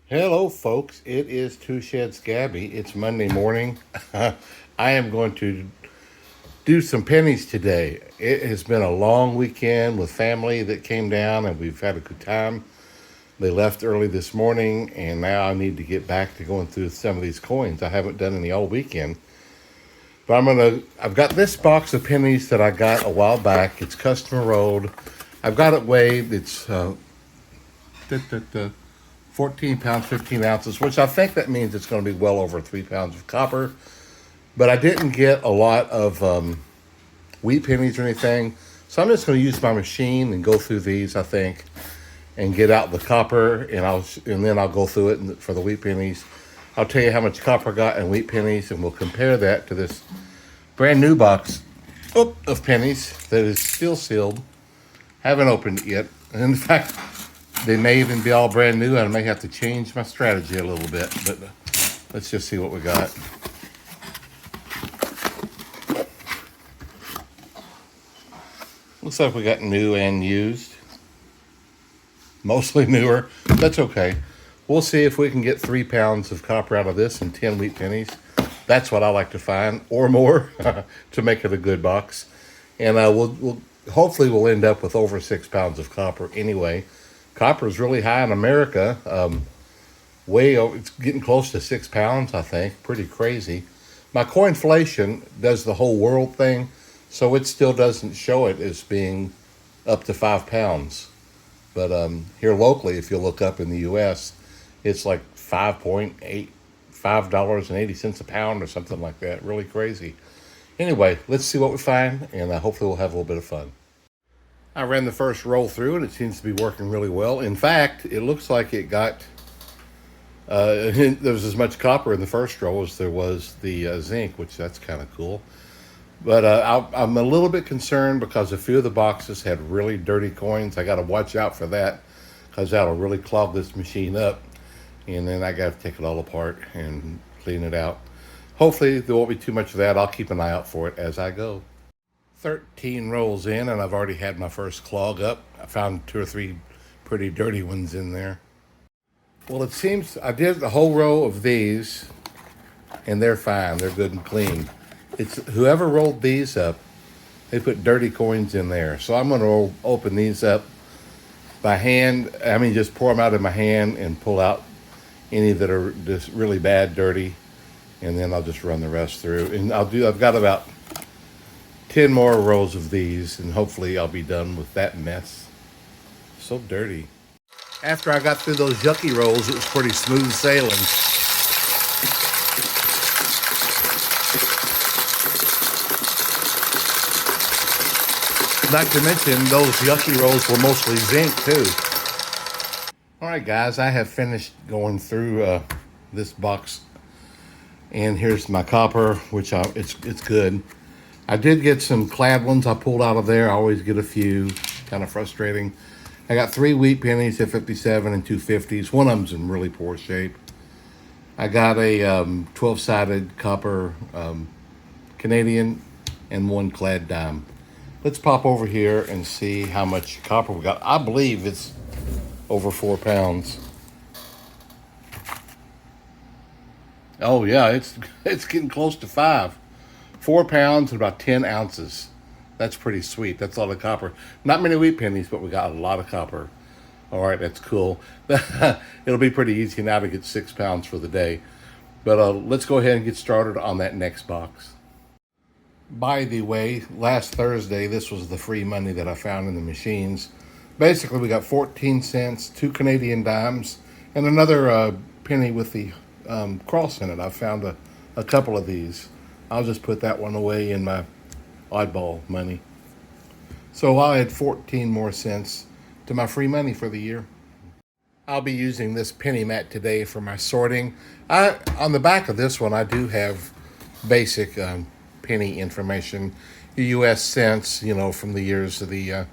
Hello, folks. It is Two Sheds Gabby. It's Monday morning. I am going to do some pennies today. It has been a long weekend with family that came down, and we've had a good time. They left early this morning, and now I need to get back to going through some of these coins. I haven't done any all weekend, but I've got this box of pennies that I got a while back. It's customer rolled. I've got it weighed. It's 14 pounds, 15 ounces, which I think that means it's going to be well over 3 pounds of copper. But I didn't get a lot of wheat pennies or anything. So I'm just going to use my machine and go through these, I think, and get out the copper, and then I'll go through it for the wheat pennies. I'll tell you how much copper I got in wheat pennies, and we'll compare that to this brand new box of pennies that is still sealed. Haven't opened it yet. In fact, they may even be all brand new. I may have to change my strategy a little bit, but let's just see what we got. Looks like we got new and used. Mostly newer. That's okay. We'll see if we can get 3 pounds of copper out of this and 10 wheat pennies. That's what I like to find, or more, to make it a good box. And we'll hopefully we'll end up with over 6 pounds of copper anyway. Copper is really high in America. It's getting close to 6 pounds, I think. Pretty crazy. My coinflation does the whole world thing, so it still doesn't show it as being up to 5 pounds. But here locally, if you look up in the U.S., it's like $5.80 a pound or something like that. Really crazy. Anyway, let's see what we find, and hopefully we'll have a little bit of fun. I ran the first roll through, and it seems to be working really well. In fact, it looks like it got, there was as much copper in the first roll as there was the zinc, which that's kind of cool. But I'm a little bit concerned because a few of the boxes had really dirty coins. I got to watch out for that because that'll really clog this machine up. And then I got to take it all apart and clean it out. Hopefully there won't be too much of that. I'll keep an eye out for it as I go. 13 rolls in, and I've already had my first clog up. I found 2 or 3 pretty dirty ones in there. Well, it seems I did the whole row of these, and they're fine. They're good and clean. It's whoever rolled these up, they put dirty coins in there. So I'm going to open these up by hand. Just pour them out in my hand and pull out any that are just really bad, dirty, and then I'll just run the rest through. And I've got about 10 more rows of these, and hopefully I'll be done with that mess. So dirty. After I got through those yucky rolls, it was pretty smooth sailing. Not to mention, those yucky rolls were mostly zinc, too. All right, guys, I have finished going through this box. And here's my copper, which it's good. I did get some clad ones I pulled out of there. I always get a few. Kind of frustrating. I got 3 wheat pennies at 57 and 2 50s. One of them's in really poor shape. I got a 12-sided copper Canadian and 1 clad dime. Let's pop over here and see how much copper we got. I believe it's over 4 pounds. Oh yeah, it's getting close to 5. 4 pounds and about 10 ounces. That's pretty sweet. That's a lot of copper. Not many wheat pennies, but we got a lot of copper. All right, that's cool. It'll be pretty easy now to get 6 pounds for the day. But let's go ahead and get started on that next box. By the way, last Thursday, this was the free money that I found in the machines. Basically, we got 14 cents, 2 Canadian dimes, and another penny with the cross in it. I found a couple of these. I'll just put that one away in my oddball money. So I'll add 14 more cents to my free money for the year. I'll be using this penny mat today for my sorting. On the back of this one, I do have basic penny information. The U.S. cents, from the years of the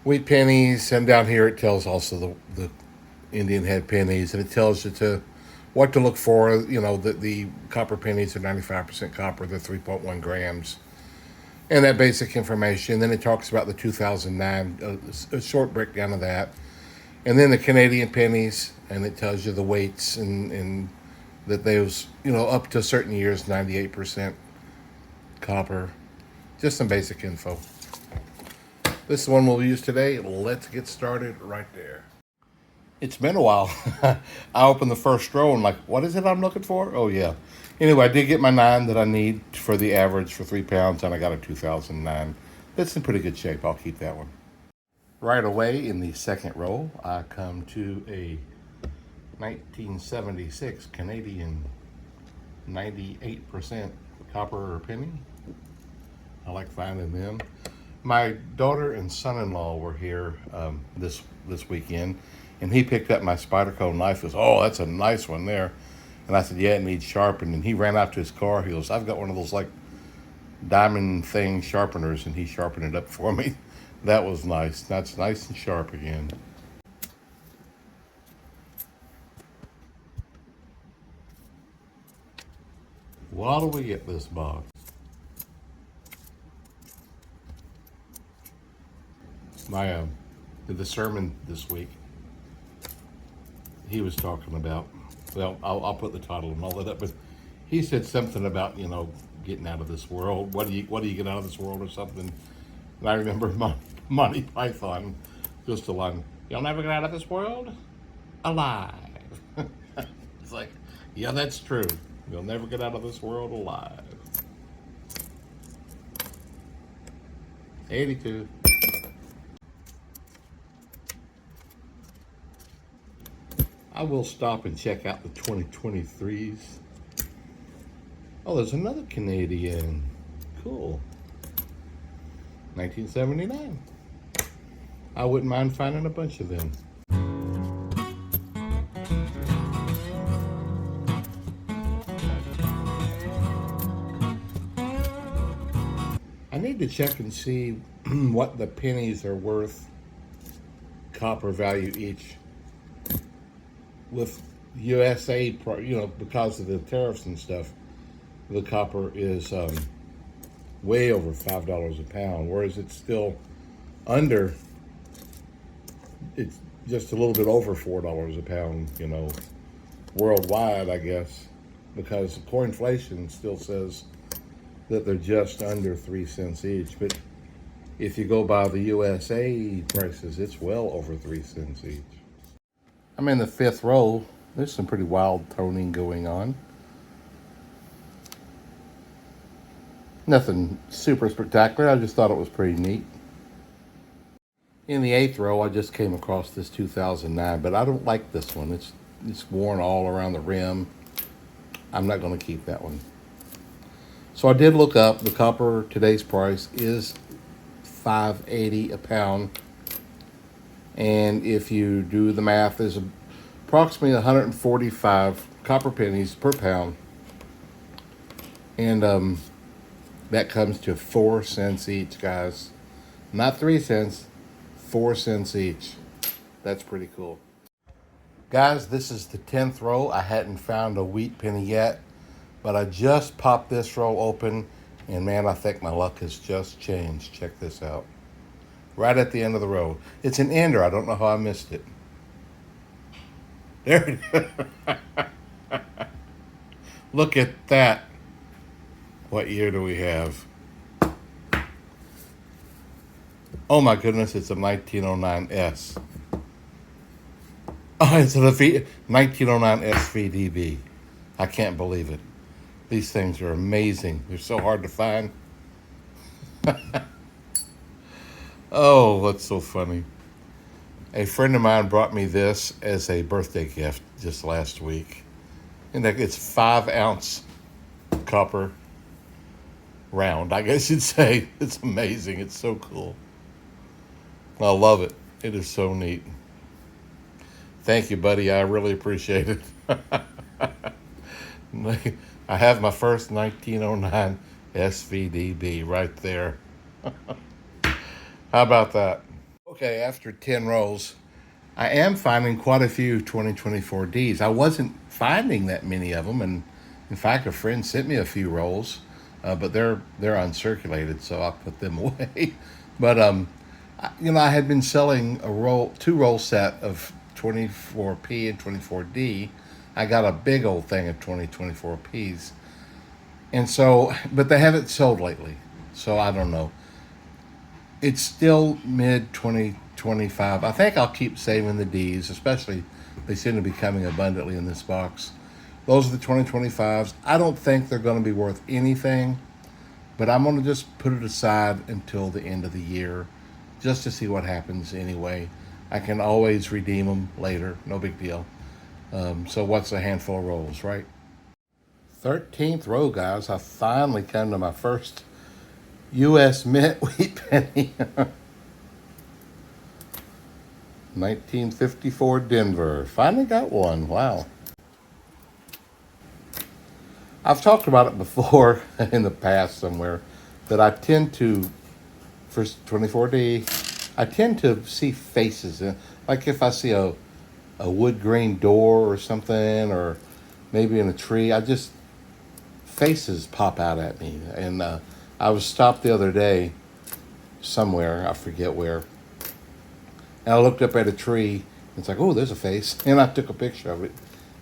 wheat pennies. And down here it tells also the Indian head pennies. And it tells you what to look for. The copper pennies are 95% copper. They're 3.1 grams. And that basic information. Then it talks about the 2009, a short breakdown of that. And then the Canadian pennies, and it tells you the weights and that those, up to certain years, 98% copper. Just some basic info. This is the one we'll use today. Let's get started right there. It's been a while. I opened the first row and like, what is it I'm looking for? Oh yeah. Anyway, I did get my 9 that I need for the average for 3 pounds, and I got a 2009. That's in pretty good shape. I'll keep that one. Right away in the second row, I come to a 1976 Canadian 98% copper penny. I like finding them. My daughter and son-in-law were here this weekend, and he picked up my Spyderco knife. He goes, "Oh, that's a nice one there." And I said, "Yeah, it needs sharpened." And he ran out to his car. He goes, "I've got one of those like diamond thing sharpeners," and he sharpened it up for me. That was nice. That's nice and sharp again. What do we get this box? My the sermon this week, he was talking about, well, I'll put the title and all that up, but he said something about, getting out of this world. What do you get out of this world or something? And I remember Monty Python, just a line, "You'll never get out of this world alive." It's like, yeah, that's true. You'll never get out of this world alive. 82. I will stop and check out the 2023s. Oh, there's another Canadian. Cool. 1979. I wouldn't mind finding a bunch of them. I need to check and see what the pennies are worth, copper value each. With U.S.A, because of the tariffs and stuff, the copper is way over $5 a pound, whereas it's still under, it's just a little bit over $4 a pound, worldwide, I guess, because core inflation still says that they're just under 3 cents each. But if you go by the U.S.A prices, it's well over 3 cents each. I'm in the 5th row. There's some pretty wild toning going on. Nothing super spectacular. I just thought it was pretty neat. In the 8th row, I just came across this 2009, but I don't like this one. It's worn all around the rim. I'm not going to keep that one. So I did look up. The copper, today's price is $5.80 a pound. And if you do the math, there's approximately 145 copper pennies per pound. And that comes to 4 cents each, guys. Not 3 cents, 4 cents each. That's pretty cool. Guys, this is the 10th row. I hadn't found a wheat penny yet, but I just popped this row open, and man, I think my luck has just changed. Check this out. Right at the end of the row. It's an ender. I don't know how I missed it. There it is. Look at that. What year do we have? Oh my goodness, it's a 1909S. Oh, it's a 1909 SVDB. I can't believe it. These things are amazing. They're so hard to find. Oh, that's so funny. A friend of mine brought me this as a birthday gift just last week. And it's 5-ounce copper round, I guess you'd say. It's amazing. It's so cool. I love it. It is so neat. Thank you, buddy. I really appreciate it. I have my first 1909 SVDB right there. How about that? Okay, after 10 rows, I am finding quite a few 2024Ds. I wasn't finding that many of them, and in fact, a friend sent me a few rolls, but they're uncirculated, so I put them away. But I had been selling a 2-roll set of 24P and 24D. I got a big old thing of 24Ps. And so, but they haven't sold lately. So I don't know. It's still mid 2025. I think I'll keep saving the Ds, especially they seem to be coming abundantly in this box. Those are the 2025s. I don't think they're going to be worth anything, but I'm going to just put it aside until the end of the year just to see what happens anyway. I can always redeem them later. No big deal. So what's a handful of rolls, right? 13th row, guys. I finally come to my first U.S. mint wheat penny. 1954 Denver. Finally got one. Wow. I've talked about it before in the past somewhere that I tend to, for 24D, I tend to see faces. Like if I see a wood grain door or something, or maybe in a tree, faces pop out at me. And I was stopped the other day somewhere, I forget where, and I looked up at a tree. It's like, oh, there's a face. And I took a picture of it.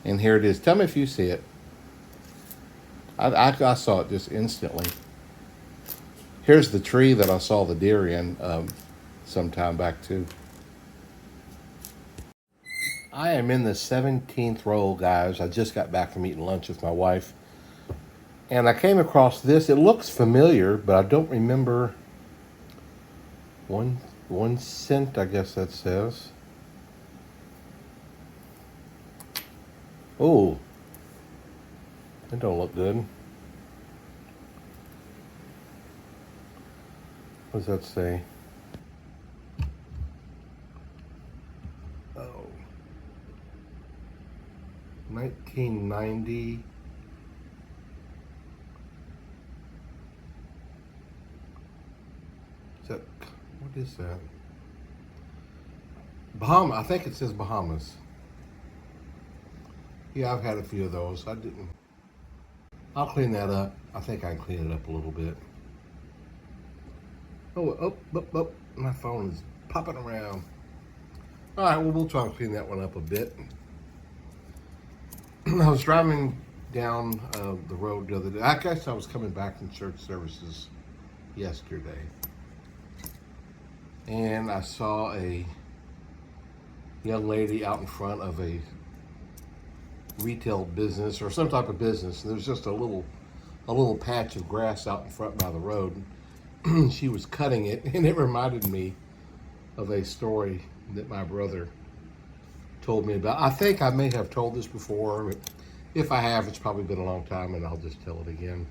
And here it is. Tell me if you see it. I saw it just instantly. Here's the tree that I saw the deer in some time back too. I am in the 17th row, guys. I just got back from eating lunch with my wife. And I came across this. It looks familiar, but I don't remember. 1 cent, I guess that says. Oh, that don't look good. What does that say? Oh, 1990. What is that? Bahama. I think it says Bahamas. Yeah, I've had a few of those. I didn't. I'll clean that up. I think I can clean it up a little bit. Oh, my phone is popping around. All right, well, we'll try and clean that one up a bit. I was driving down the road the other day. I guess I was coming back from church services yesterday. And I saw a young lady out in front of a retail business or some type of business. And there's just a little patch of grass out in front by the road. She was cutting it, and it reminded me of a story that my brother told me about. I think I may have told this before, but if I have, it's probably been a long time, and I'll just tell it again.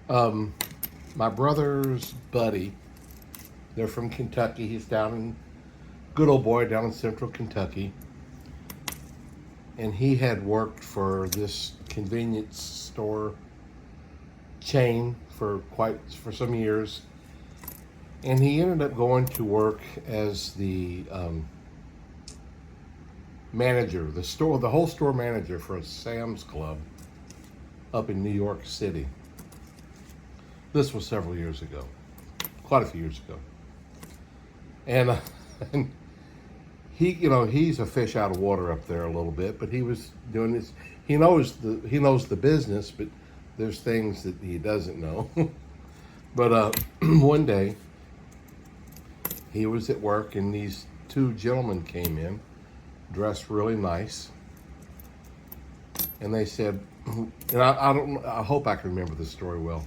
My brother's buddy, they're from Kentucky. He's down in, good old boy down in central Kentucky. And he had worked for this convenience store chain for some years. And he ended up going to work as the manager, the whole store manager for a Sam's Club up in New York City. This was several years ago, quite a few years ago. And he's a fish out of water up there a little bit, but he was doing this. He knows the business, but there's things that he doesn't know. But one day he was at work, and these two gentlemen came in, dressed really nice, and they said, and I hope I can remember this story well.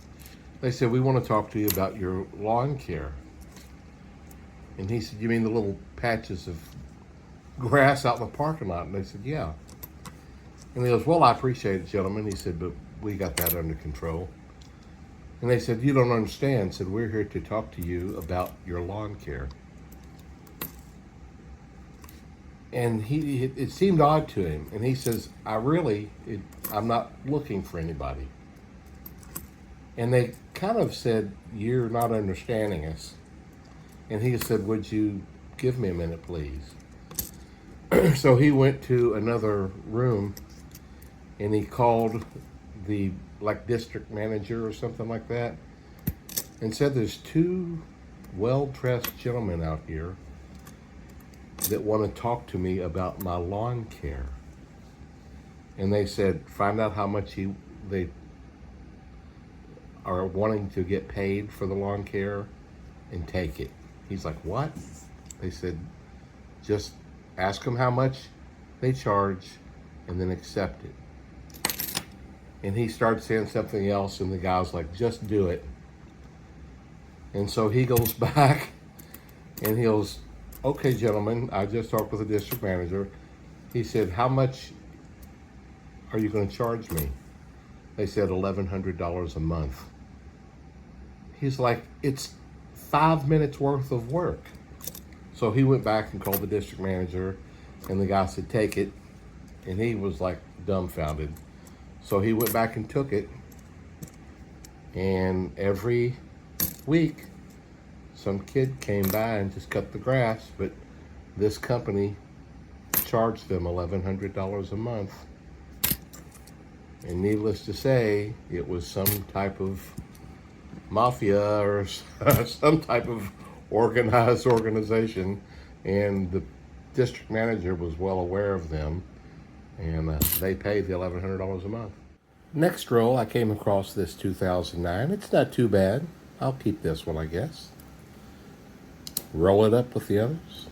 They said, "We want to talk to you about your lawn care." And he said, "You mean the little patches of grass out in the parking lot?" And they said, "Yeah." And he goes, "Well, I appreciate it, gentlemen." He said, "But we got that under control." And they said, "You don't understand." Said, "We're here to talk to you about your lawn care." And it seemed odd to him. And he says, I'm not looking for anybody." And they kind of said, "You're not understanding us." And he said, "Would you give me a minute, please?" So he went to another room, and he called the district manager or something like that, and said, "There's two well-dressed gentlemen out here, that want to talk to me about my lawn care. And they said, find out how much they are wanting to get paid for the lawn care and take it. He's like, what? They said, just ask them how much they charge and then accept it. And he started saying something else, and the guy was like, just do it. And so he goes back and he goes, okay, gentlemen, I just talked with the district manager. He said, how much are you going to charge me? They said $1,100 a month. He's like, it's 5 minutes worth of work. So he went back and called the district manager, and the guy said, take it. And he was like dumbfounded. So he went back and took it. And every week, some kid came by and just cut the grass, but this company charged them $1,100 a month. And needless to say, it was some type of mafia or some type of organized organization, and the district manager was well aware of them, and they paid the $1,100 a month. Next roll, I came across this 2009. It's not too bad. I'll keep this one, I guess. Roll it up with the others.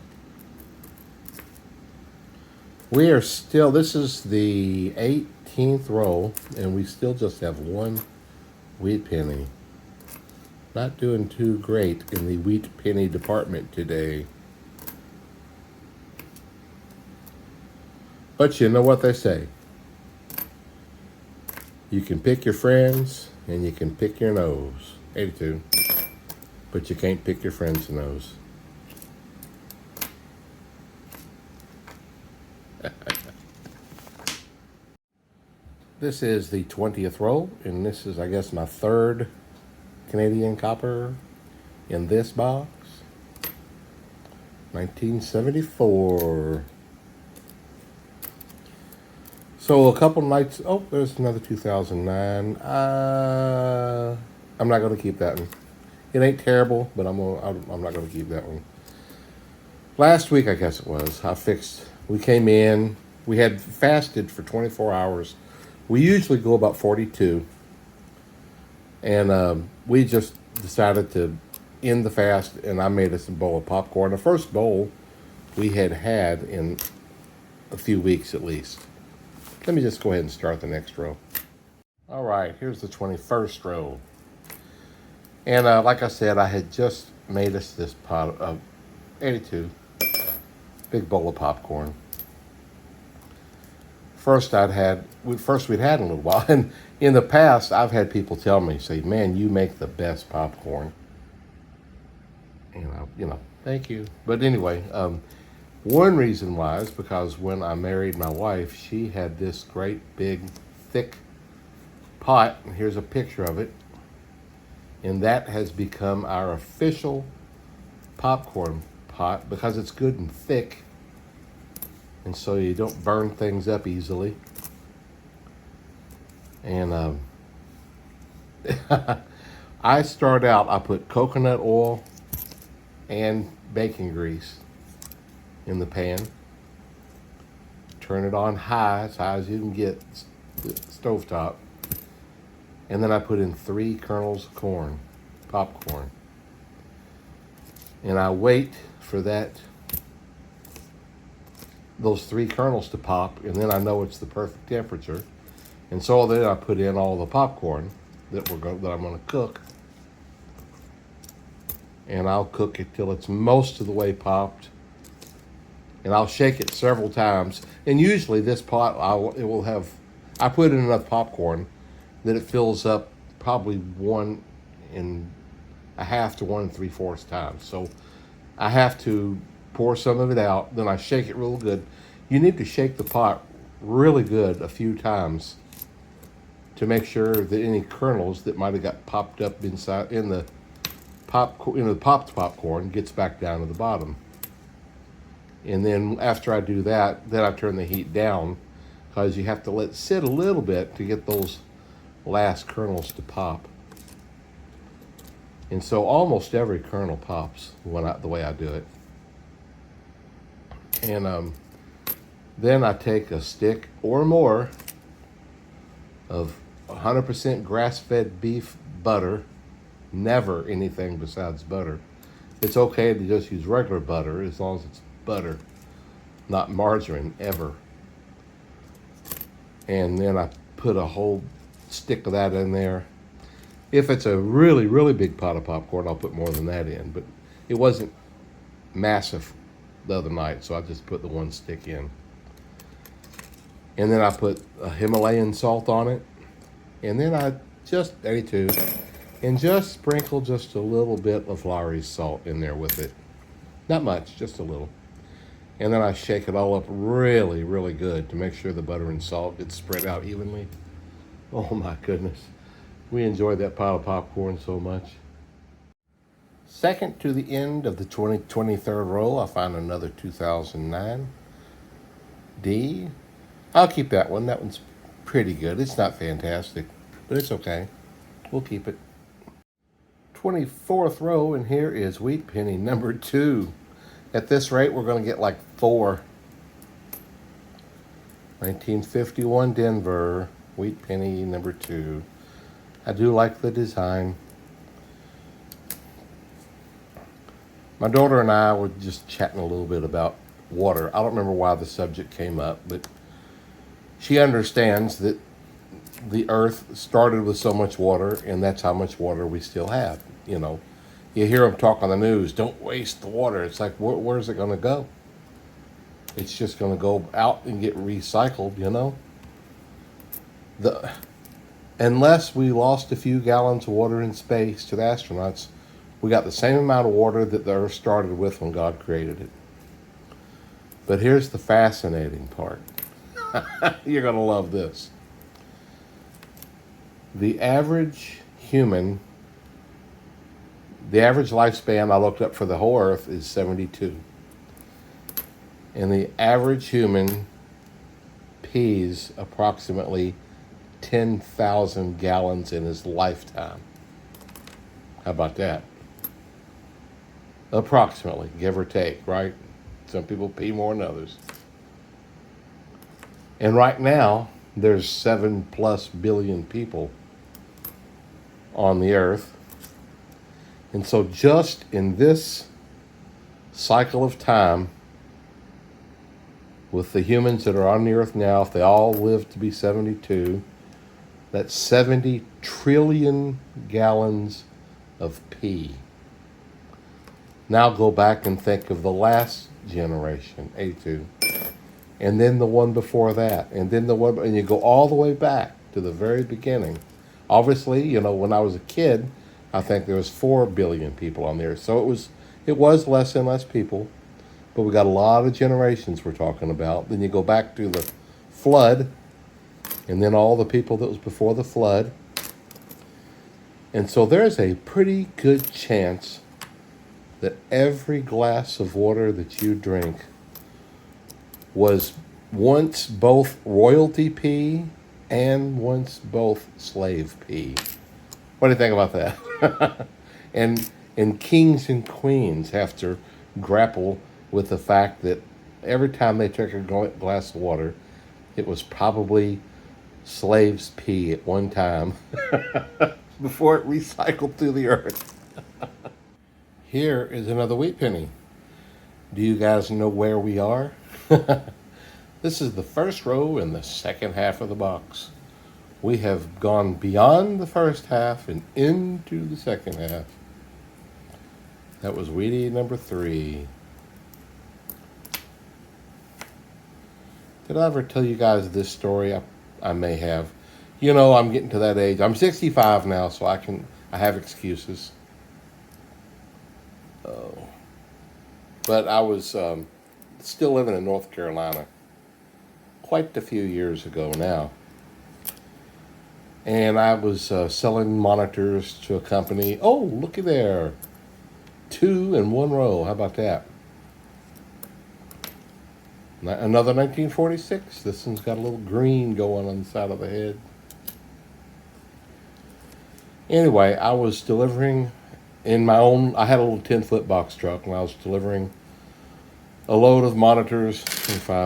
We are still, this is the 18th roll, and we still just have one wheat penny. Not doing too great in the wheat penny department today. But you know what they say. You can pick your friends and you can pick your nose. 82. But you can't pick your friend's nose. This is the 20th roll, and this is, I guess, my third Canadian copper in this box. 1974. So a couple nights, oh, there's another 2009. I'm not going to keep that one. It ain't terrible, but I'm not going to keep that one. Last week, I guess it was, we came in, we had fasted for 24 hours. We usually go about 42. And we just decided to end the fast, and I made us a bowl of popcorn. The first bowl we had in a few weeks at least. Let me just go ahead and start the next row. All right, here's the 21st row. And like I said, I had just made us this pot of 82, big bowl of popcorn. First we'd had in a little while, and in the past, I've had people tell me, say, man, you make the best popcorn. And thank you. But anyway, one reason was because when I married my wife, she had this great big thick pot, and here's a picture of it. And that has become our official popcorn pot because it's good and thick. And so you don't burn things up easily. And I put coconut oil and bacon grease in the pan. Turn it on as high as you can get, the stovetop. And then I put in 3 kernels of popcorn. And I wait for those 3 kernels to pop, and then I know it's the perfect temperature. And so then I put in all the popcorn that I'm going to cook. And I'll cook it till it's most of the way popped. And I'll shake it several times. And usually this pot, I put in enough popcorn that it fills up probably 1 1/2 to 1 3/4 times. So I have to pour some of it out, then I shake it real good. You need to shake the pot really good a few times to make sure that any kernels that might have got popped up inside in the popped popcorn gets back down to the bottom. And then after I do that, then I turn the heat down because you have to let it sit a little bit to get those last kernels to pop. And so almost every kernel pops the way I do it. And then I take a stick or more of 100% grass-fed beef butter, never anything besides butter. It's okay to just use regular butter as long as it's butter, not margarine, ever. And then I put a whole stick of that in there. If it's a really, really big pot of popcorn, I'll put more than that in. But it wasn't massive the other night, so I just put the one stick in. And then I put a Himalayan salt on it. And then I just, 82, and just sprinkle just a little bit of Lawry's salt in there with it. Not much, just a little. And then I shake it all up really, really good to make sure the butter and salt gets spread out evenly. Oh my goodness. We enjoyed that pile of popcorn so much. Second to the end of the 23rd row, I find another 2009 D. I'll keep that one. That one's pretty good. It's not fantastic, but it's okay. We'll keep it. 24th row, and here is wheat penny number 2. At this rate, we're going to get like 4. 1951 Denver, wheat penny number 2. I do like the design. My daughter and I were just chatting a little bit about water. I don't remember why the subject came up, but she understands that the earth started with so much water, and that's how much water we still have. You know, you hear them talk on the news, don't waste the water. It's like, where's it going to go? It's just going to go out and get recycled, you know? Unless we lost a few gallons of water in space to the astronauts, we got the same amount of water that the earth started with when God created it. But here's the fascinating part. You're going to love this. The average human, the average lifespan I looked up for the whole earth is 72. And the average human pees approximately 10,000 gallons in his lifetime. How about that? Approximately, give or take, right? Some people pee more than others. And right now, there's 7+ billion people on the earth. And so just in this cycle of time, with the humans that are on the earth now, if they all live to be 72, that's 70 trillion gallons of pee. Now go back and think of the last generation, 82, and then the one before that, and then the one, and you go all the way back to the very beginning. Obviously, you know, when I was a kid, I think there was 4 billion people on the earth. So it was less and less people, but we got a lot of generations we're talking about. Then you go back to the flood, and then all the people that was before the flood. And so there's a pretty good chance that every glass of water that you drink was once both royalty pee and once both slave pee. What do you think about that? and kings and queens have to grapple with the fact that every time they took a glass of water, it was probably slaves pee at one time before it recycled through the earth. Here is another wheat penny. Do you guys know where we are? This is the first row in the second half of the box. We have gone beyond the first half and into the second half. That was Wheatie number 3. Did I ever tell you guys this story? I may have. You know, I'm getting to that age. I'm 65 now, so I have excuses. But I was still living in North Carolina quite a few years ago now. And I was selling monitors to a company. Oh, looky there. 2 in 1 row. How about that? Another 1946. This one's got a little green going on the side of the head. Anyway, I was delivering in my own, I had a little 10-foot box truck, and I was delivering a load of monitors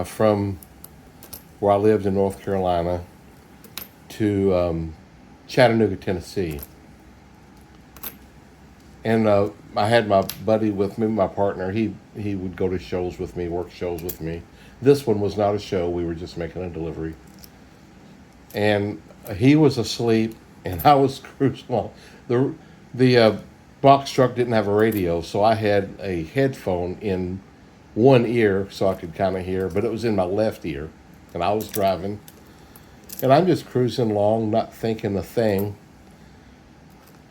from where I lived in North Carolina to Chattanooga, Tennessee. And I had my buddy with me, my partner. He would go to shows with me, work shows with me. This one was not a show. We were just making a delivery. And he was asleep, and I was cruising along. The box truck didn't have a radio, so I had a headphone in one ear so I could kind of hear, but it was in my left ear. And I was driving. And I'm just cruising along, not thinking a thing.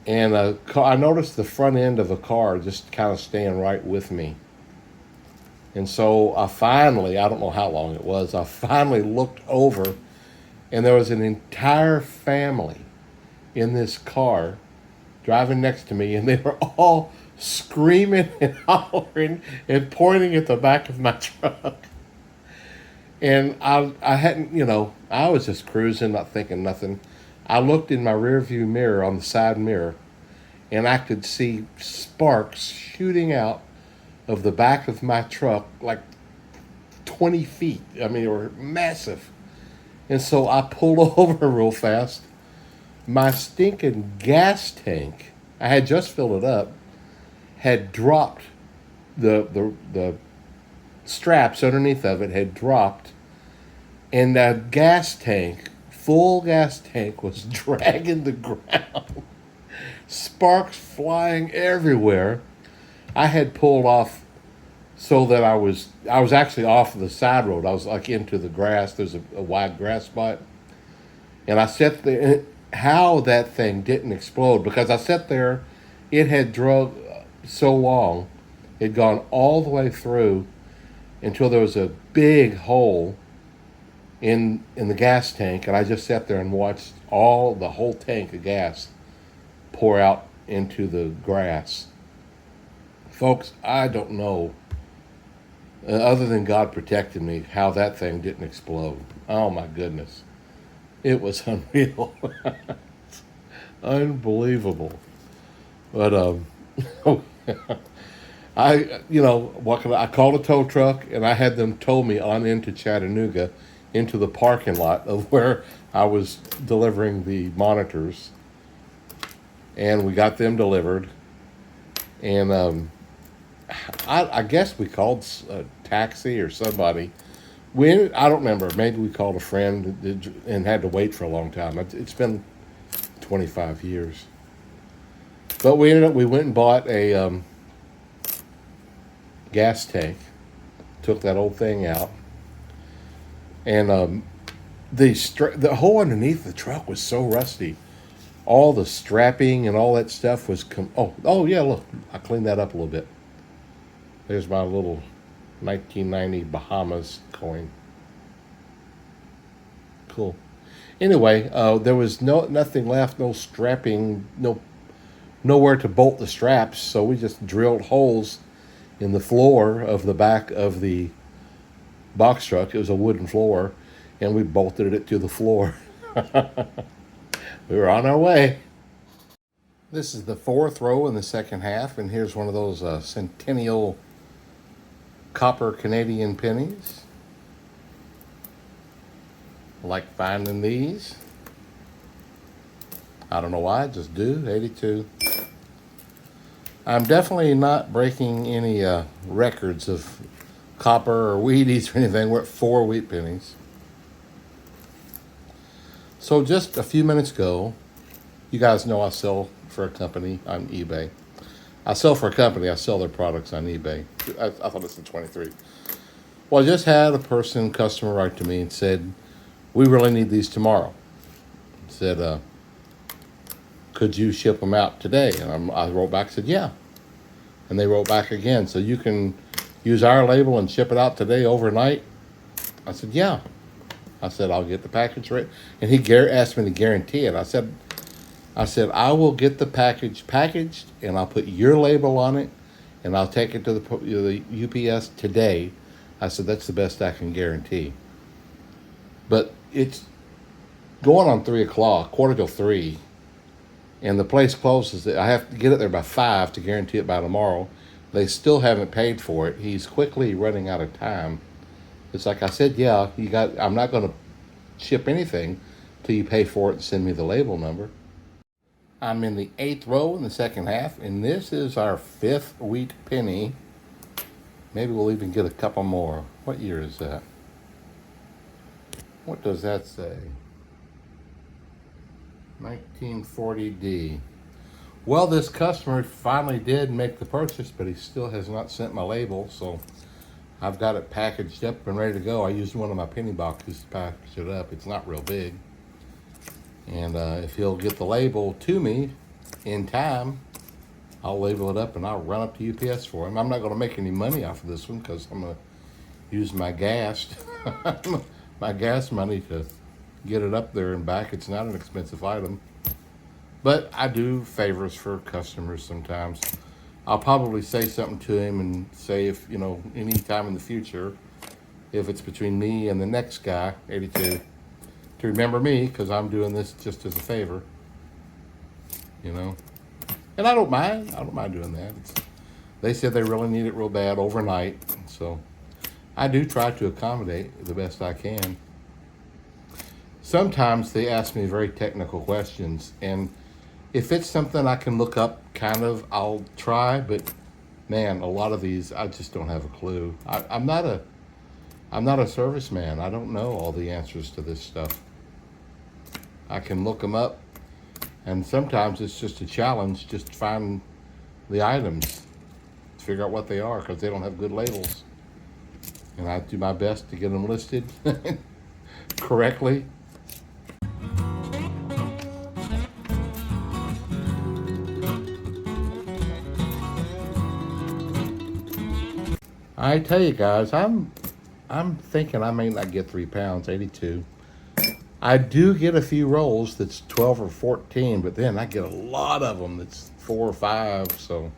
And I noticed the front end of a car just kind of staying right with me. And so I don't know how long it was, I finally looked over, and there was an entire family in this car driving next to me, and they were all screaming and hollering and pointing at the back of my truck. And I hadn't, I was just cruising, not thinking nothing. I looked in my rearview mirror on the side mirror, and I could see sparks shooting out of the back of my truck like 20 feet. I mean, they were massive. And so I pulled over real fast. My stinking gas tank, I had just filled it up, had dropped. The straps underneath of it had dropped, and the gas tank, full gas tank, was dragging the ground. Sparks flying everywhere. I had pulled off so that I was actually off the side road. I was like into the grass. There's a wide grass spot. And I sat there. How that thing didn't explode, because I sat there, it had drug so long, it had gone all the way through until there was a big hole in the gas tank, and I just sat there and watched the whole tank of gas pour out into the grass. Folks, I don't know, other than God protected me, how that thing didn't explode. Oh my goodness. It was unreal. Unbelievable. But I called a tow truck, and I had them tow me on into Chattanooga, into the parking lot of where I was delivering the monitors. And we got them delivered. And I guess we called a taxi or somebody. I don't remember. Maybe we called a friend and had to wait for a long time. It's been 25 years. But we went and bought a gas tank, took that old thing out, and the hole underneath the truck was so rusty. All the strapping and all that stuff was oh yeah, look, I cleaned that up a little bit. There's my little 1990 Bahamas coin. Cool. Anyway, there was nothing left, no strapping, nowhere to bolt the straps, so we just drilled holes in the floor of the back of the box truck. It was a wooden floor, and we bolted it to the floor. We were on our way. This is the fourth row in the second half, and here's one of those centennial copper Canadian pennies. I like finding these. I don't know why, just do. 82. I'm definitely not breaking any records of copper or Wheaties or anything. We're at 4 wheat pennies. So just a few minutes ago, you guys know I sell for a company on eBay. I sell for a company, I sell their products on eBay. I thought it's in 23. Well, I just had a customer write to me and said, we really need these tomorrow. Said, could you ship them out today? And I wrote back, said, yeah. And they wrote back again, so you can use our label and ship it out today overnight? I said, yeah. I said, I'll get the package ready. And he asked me to guarantee it. I said, I will get the package packaged, and I'll put your label on it, and I'll take it to the UPS today. I said, that's the best I can guarantee. But it's going on 3 o'clock, 2:45, and the place closes. I have to get it there by 5 to guarantee it by tomorrow. They still haven't paid for it. He's quickly running out of time. It's like I said, yeah, I'm not going to ship anything till you pay for it and send me the label number. I'm in the 8th row in the second half, and this is our 5th wheat penny. Maybe we'll even get a couple more. What year is that? What does that say? 1940D. Well, this customer finally did make the purchase, but he still has not sent my label, so I've got it packaged up and ready to go. I used one of my penny boxes to package it up. It's not real big. And if he'll get the label to me in time, I'll label it up and I'll run up to UPS for him. I'm not going to make any money off of this one because I'm going to use my gas, my gas money to get it up there and back. It's not an expensive item. But I do favors for customers sometimes. I'll probably say something to him and say if, any time in the future, if it's between me and the next guy, 82, to remember me because I'm doing this just as a favor, And I don't mind. I don't mind doing that. They said they really need it real bad overnight, so I do try to accommodate the best I can. Sometimes they ask me very technical questions, and if it's something I can look up, I'll try. But man, a lot of these I just don't have a clue. I'm not a serviceman. I don't know all the answers to this stuff. I can look them up, and sometimes it's just a challenge just to find the items, to figure out what they are, because they don't have good labels. And I do my best to get them listed correctly. I tell you guys, I'm thinking I may not get 3 pounds, 82. I do get a few rolls that's 12 or 14, but then I get a lot of them that's 4 or 5. So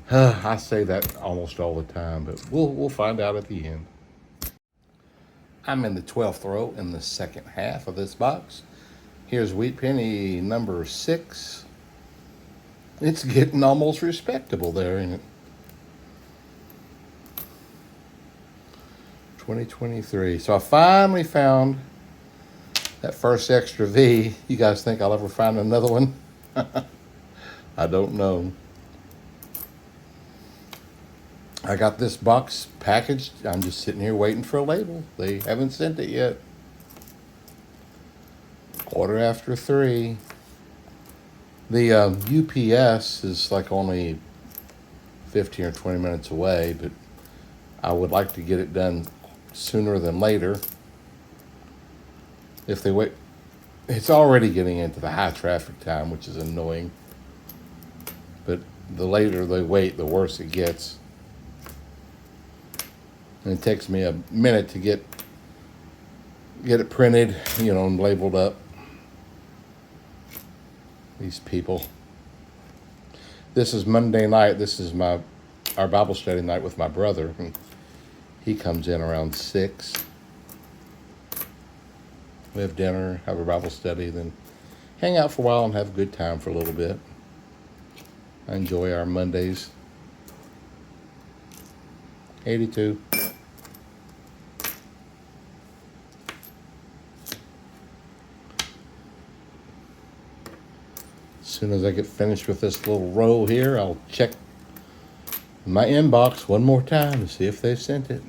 I say that almost all the time, but we'll find out at the end. I'm in the 12th row in the second half of this box. Here's wheat penny number 6. It's getting almost respectable there, ain't it? 2023. So I finally found that first extra V. You guys think I'll ever find another one? I don't know. I got this box packaged. I'm just sitting here waiting for a label. They haven't sent it yet. 3:15. The UPS is like only 15 or 20 minutes away, but I would like to get it done sooner than later. If they wait, it's already getting into the high traffic time, which is annoying. But the later they wait, the worse it gets. And it takes me a minute to get it printed, and labeled up. These people. This is Monday night. This is our Bible study night with my brother. He comes in around 6. We have dinner, have a Bible study, then hang out for a while and have a good time for a little bit. I enjoy our Mondays. 82. As soon as I get finished with this little roll here, I'll check my inbox one more time to see if they've sent it.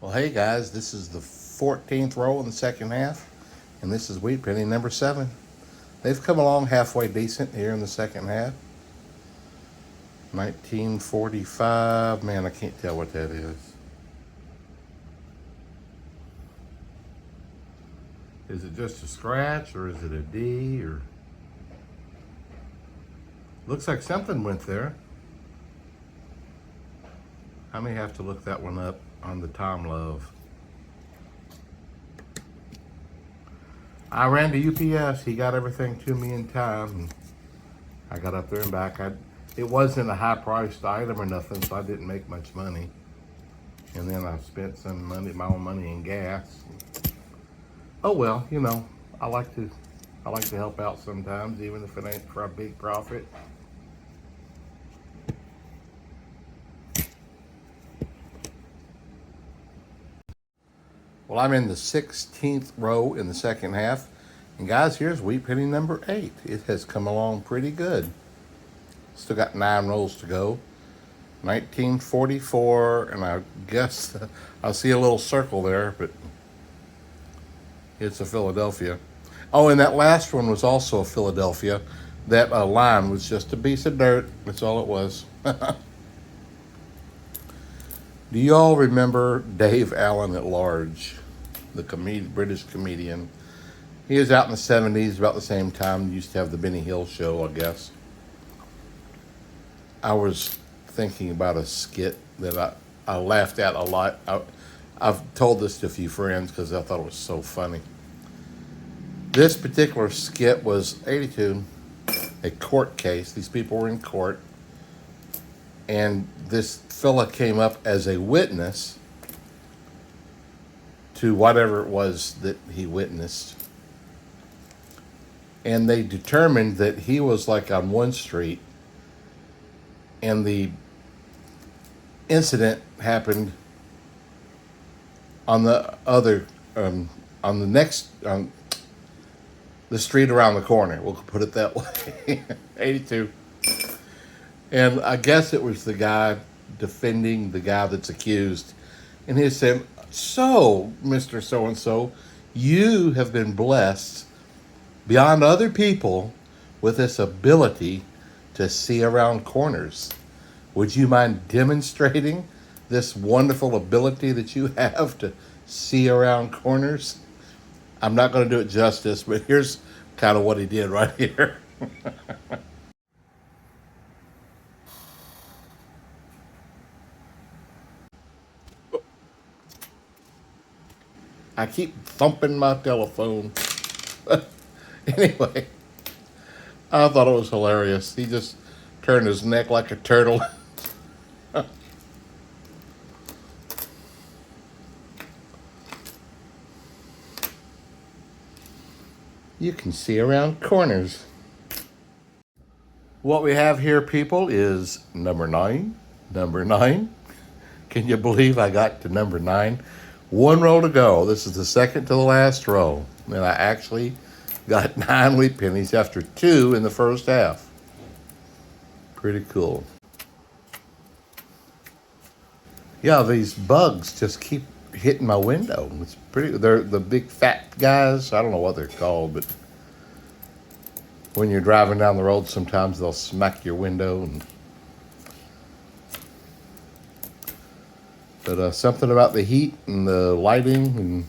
Well, hey guys, this is the 14th roll in the second half, and this is wheat penny number 7. They've come along halfway decent here in the second half. 1945, man, I can't tell what that is. Is it just a scratch, or is it a D, or? Looks like something went there. I may have to look that one up on the Tom Love. I ran to UPS. He got everything to me in time, and I got up there and back. It wasn't a high-priced item or nothing, so I didn't make much money. And then I spent some money, my own money in gas. Oh well, I like to I like to help out sometimes, even if it ain't for a big profit. Well, I'm in the 16th row in the second half. And guys, here's wheat penny number 8. It has come along pretty good. Still got 9 rolls to go. 1944, and I guess I see a little circle there, but it's a Philadelphia. Oh, and that last one was also a Philadelphia. That line was just a piece of dirt. That's all it was. Do you all remember Dave Allen at Large, the British comedian? He was out in the 70s, about the same time. He used to have the Benny Hill show, I guess. I was thinking about a skit that I laughed at a lot. I've told this to a few friends because I thought it was so funny. This particular skit was 82, a court case. These people were in court, and this fella came up as a witness to whatever it was that he witnessed. And they determined that he was like on one street, and the incident happened on the other, on the next, the street around the corner. We'll put it that way. 82. And I guess it was the guy defending the guy that's accused. And he said, "So, Mr. So-and-so, you have been blessed beyond other people with this ability to see around corners. Would you mind demonstrating this wonderful ability that you have to see around corners?" I'm not going to do it justice, but here's kind of what he did right here. I keep thumping my telephone. Anyway, I thought it was hilarious. He just turned his neck like a turtle. You can see around corners. What we have here, people, is number 9. Number 9. Can you believe I got to number 9? 1 row to go. This is the second to the last row. And I actually got 9 wheat pennies after 2 in the first half. Pretty cool. Yeah, these bugs just keep hitting my window. It's pretty. They're the big fat guys. I don't know what they're called, but when you're driving down the road, sometimes they'll smack your window. But something about the heat and the lighting, and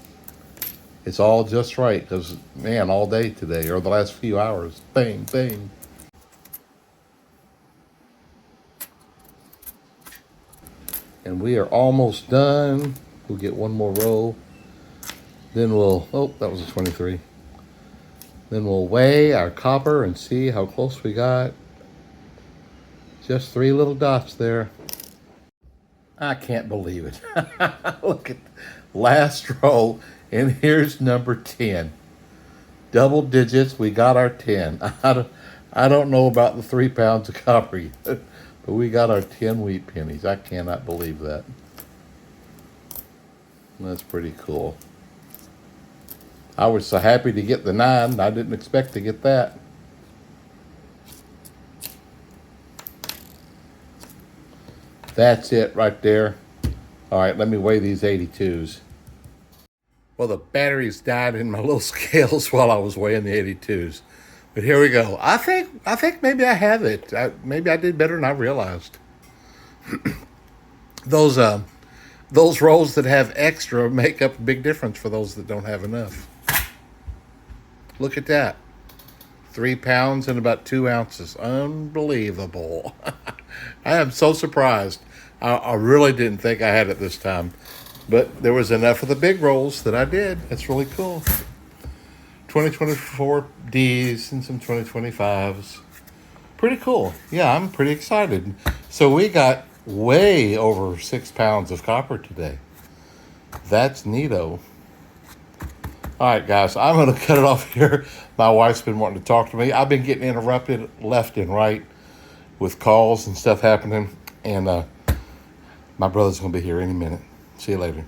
it's all just right. Because, man, all day today, or the last few hours, bang, bang. And we are almost done. We'll get 1 more row. Then we'll, oh, that was a 23. Then we'll weigh our copper and see how close we got. Just 3 little dots there. I can't believe it. Look at last row, and here's number 10. Double digits, we got our 10. I don't know about the 3 pounds of copper yet, but we got our 10 wheat pennies. I cannot believe that. That's pretty cool. I was so happy to get the 9. I didn't expect to get that. That's it right there. All right, let me weigh these 82s. Well, the batteries died in my little scales while I was weighing the 82s. But here we go. I think maybe I have it. Maybe I did better than I realized. Those rolls that have extra make up a big difference for those that don't have enough. Look at that. 3 pounds and about 2 ounces. Unbelievable. I am so surprised. I really didn't think I had it this time. But there was enough of the big rolls that I did. That's really cool. 2024 Ds and some 2025s. Pretty cool. Yeah, I'm pretty excited. So we got way over 6 pounds of copper today. That's neato. All right, guys, I'm going to cut it off here. My wife's been wanting to talk to me. I've been getting interrupted left and right with calls and stuff happening, and my brother's going to be here any minute. See you later.